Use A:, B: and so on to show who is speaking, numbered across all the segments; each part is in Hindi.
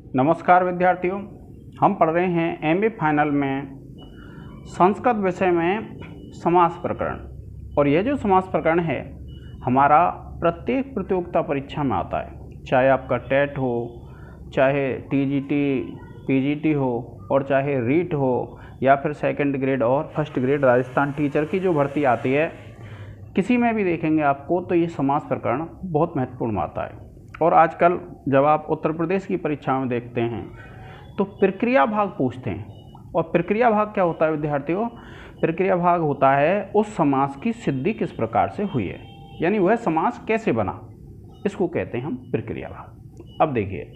A: नमस्कार विद्यार्थियों, हम पढ़ रहे हैं एमए फाइनल में संस्कृत विषय में समास प्रकरण। और यह जो समास प्रकरण है हमारा प्रत्येक प्रतियोगिता परीक्षा में आता है, चाहे आपका टेट हो, चाहे टीजीटी पीजीटी हो, और चाहे रीट हो, या फिर सेकंड ग्रेड और फर्स्ट ग्रेड राजस्थान टीचर की जो भर्ती आती है, किसी में भी देखेंगे आपको तो ये समास प्रकरण बहुत महत्वपूर्ण आता है। और आजकल जब आप उत्तर प्रदेश की परीक्षा में देखते हैं तो प्रक्रिया भाग पूछते हैं। और प्रक्रिया भाग क्या होता है विद्यार्थियों? प्रक्रिया भाग होता है उस समास की सिद्धि किस प्रकार से हुई है, यानी वह समास कैसे बना, इसको कहते हैं हम प्रक्रिया भाग। अब देखिए,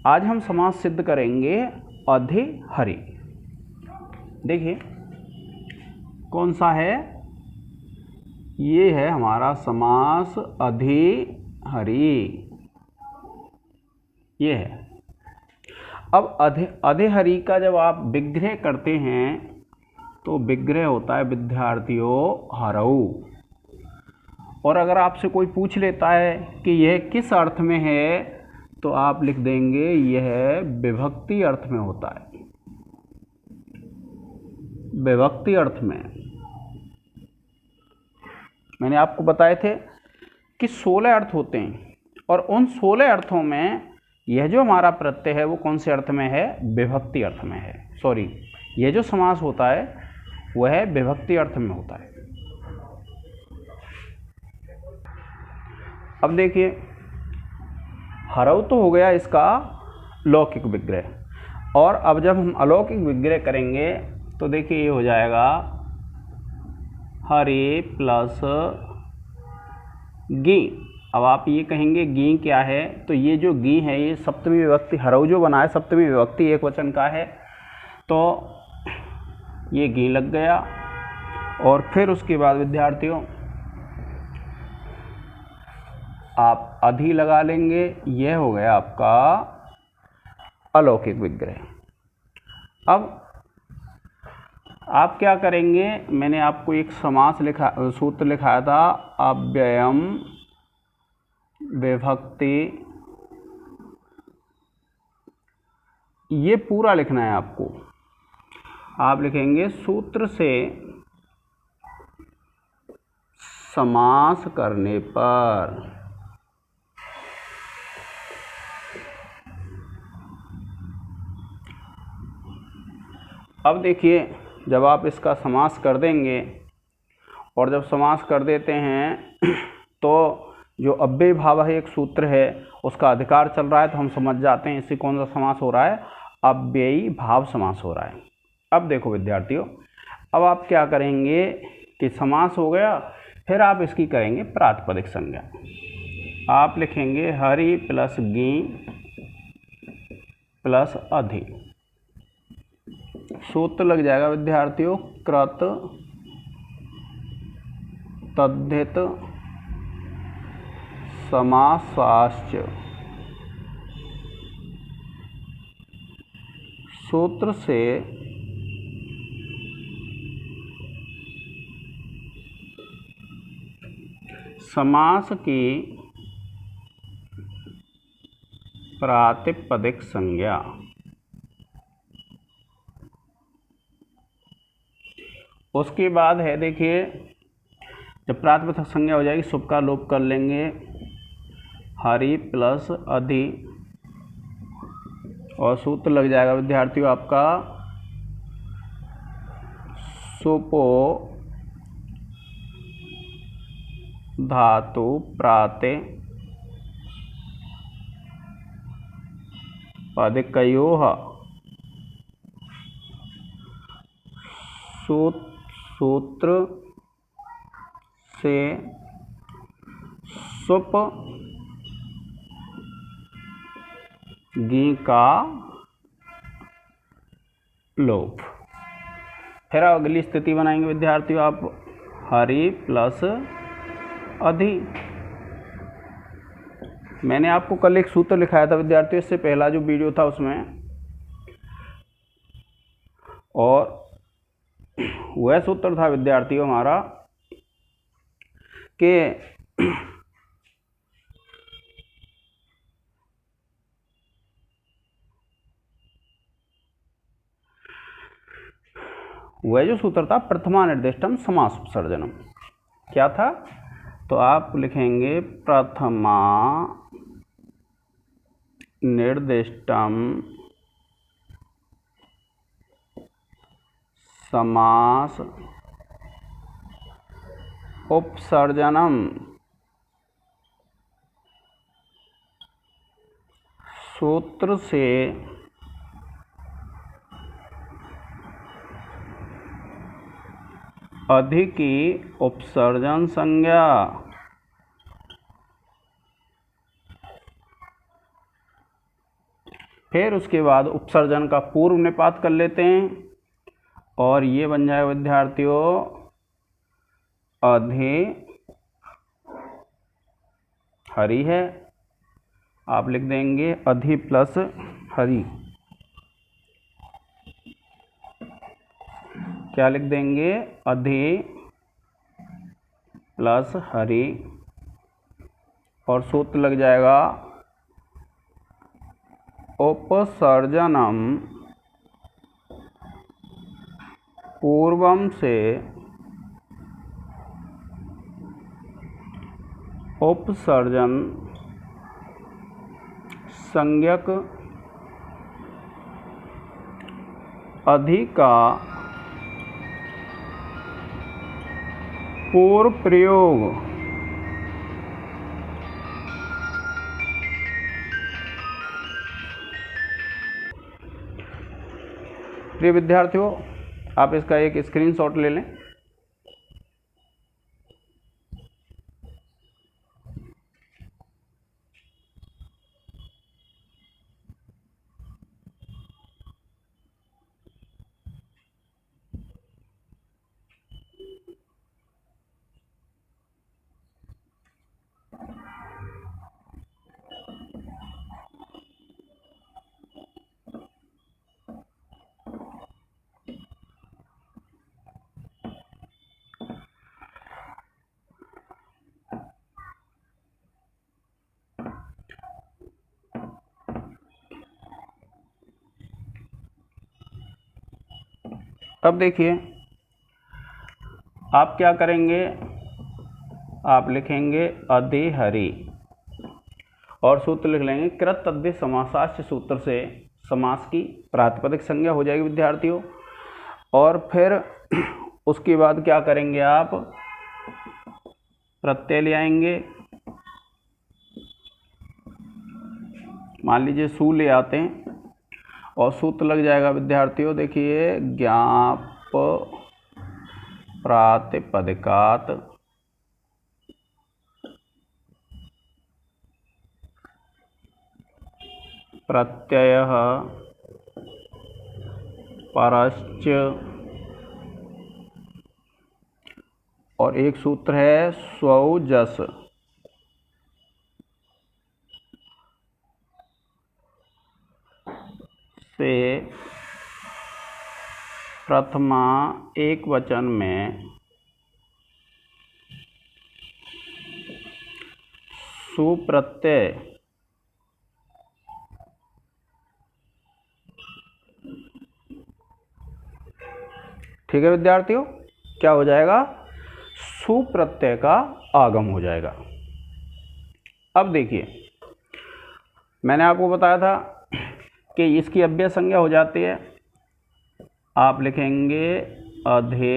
A: आज हम समास सिद्ध करेंगे अधिहरि। देखिए कौन सा है, ये है हमारा समास अधिहरि, ये है। अब अधिहरि का जब आप विग्रह करते हैं तो विग्रह होता है विद्यार्थियों हरऊ। और अगर आपसे कोई पूछ लेता है कि यह किस अर्थ में है तो आप लिख देंगे यह विभक्ति अर्थ में होता है, विभक्ति अर्थ में। मैंने आपको बताए थे कि 16 अर्थ होते हैं और उन 16 अर्थों में यह जो हमारा प्रत्यय है वो कौन से अर्थ में है? विभक्ति अर्थ में है। सॉरी, यह जो समास होता है वह विभक्ति अर्थ में होता है। अब देखिए, हरऊ तो हो गया इसका लौकिक विग्रह, और अब जब हम अलौकिक विग्रह करेंगे तो देखिए ये हो जाएगा हरि प्लस गी। अब आप ये कहेंगे गी क्या है, तो ये जो गी है ये सप्तमी विभक्ति, हरऊ जो बना है सप्तमी विभक्ति एक वचन का है, तो ये गी लग गया। और फिर उसके बाद विद्यार्थियों आप अधि लगा लेंगे, यह हो गया आपका अलौकिक विग्रह। अब आप क्या करेंगे, मैंने आपको एक समास सूत्र लिखाया था, अव्ययम विभक्ति, ये पूरा लिखना है आपको। आप लिखेंगे सूत्र से समास करने पर अब देखिए, जब आप इसका समास कर देंगे और जब समास कर देते हैं तो जो अव्ययी भाव है एक सूत्र है उसका अधिकार चल रहा है, तो हम समझ जाते हैं इससे कौन सा समास हो रहा है, अव्ययी भाव समास हो रहा है। अब देखो विद्यार्थियों, अब आप क्या करेंगे कि समास हो गया, फिर आप इसकी करेंगे प्रातिपदिक संज्ञा। आप लिखेंगे हरि प्लस गी प्लस अधि, सूत्र लग जाएगा विद्यार्थियों कृत तद्धित समासाश्च। सूत्र से समास की प्रातिपदिक संज्ञा। उसके बाद है देखिए, जब प्रातिपदिक संज्ञा हो जाएगी सुप का लोप कर लेंगे, हरि प्लस अधि, और सूत्र लग जाएगा विद्यार्थियों आपका सुपो धातु प्रातिपदिकयोः। सूत्र से सुप गी का लोप। फिर अगली स्थिति बनाएंगे विद्यार्थियों आप हरि प्लस अधि। मैंने आपको कल एक सूत्र लिखाया था विद्यार्थियों, इससे पहला जो वीडियो था उसमें, और वह सूत्र था विद्यार्थियों हमारा कि वह जो सूत्र था प्रथमा निर्दिष्टम समास उपसर्जनम, क्या था? तो आप लिखेंगे प्रथमा निर्दिष्टम समास उपसर्जनम सूत्र से अधिकी उपसर्जन संज्ञा फिर उसके बाद उपसर्जन का पूर्व निपात कर लेते हैं और ये बन जाएगा विद्यार्थियों अधि हरि है, आप लिख देंगे अधि प्लस हरि, क्या लिख देंगे? अधि प्लस हरि, और सूत्र लग जाएगा उपसर्जनम पूर्वम से उपसर्जन संज्ञक अधि का पूर्व प्रयोग प्रिय विद्यार्थियों, आप इसका एक स्क्रीनशॉट ले लें। अब देखिए आप क्या करेंगे, आप लिखेंगे अधि हरि और सूत्र लिख लेंगे कृत तद्धि समासाश्च सूत्र से समास की प्रातिपदिक संज्ञा हो जाएगी विद्यार्थियों। और फिर उसके बाद क्या करेंगे, आप प्रत्यय ले आएंगे, मान लीजिए सु ले आते हैं और सूत्र लग जाएगा विद्यार्थियों, देखिए ज्ञाप प्रातिपदिकात प्रत्ययः परश्च, और एक सूत्र है स्वौ जस, से प्रथमा एक वचन में सुप्रत्यय ठीक है विद्यार्थियों, क्या हो जाएगा? सुप्रत्यय का आगम हो जाएगा। अब देखिए मैंने आपको बताया था कि इसकी अव्यय संज्ञा हो जाती है, आप लिखेंगे अधि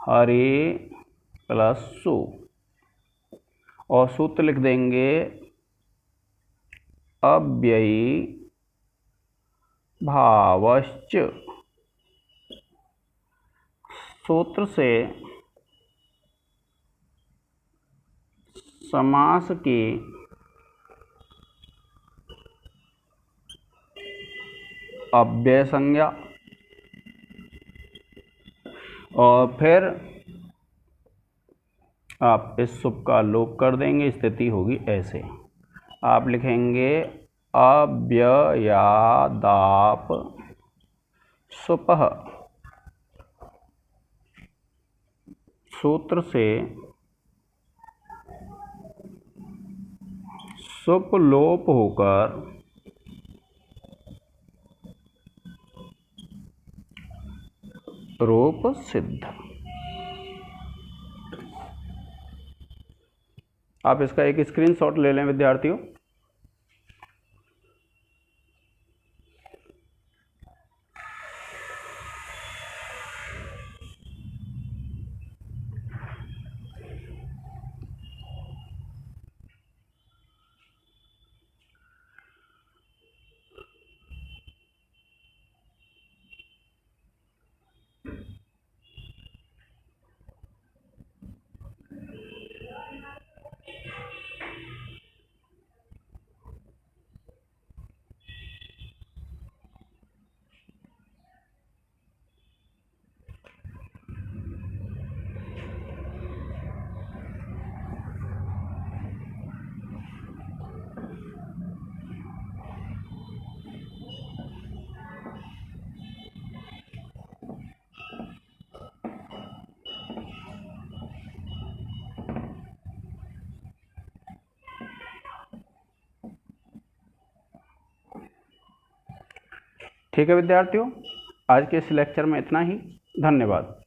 A: हरि प्लस सु और सूत्र लिख देंगे अव्ययी भावश्च, सूत्र से समास की अव्यय संज्ञा, और फिर आप इस सुप का लोप कर देंगे, स्थिति होगी ऐसे, आप लिखेंगे अव्ययादाप सुपः, सूत्र से सुप लोप होकर रूप सिद्ध। आप इसका एक स्क्रीनशॉट ले लें विद्यार्थियों। ठीक है विद्यार्थियों, आज के इस लेक्चर में इतना ही। धन्यवाद।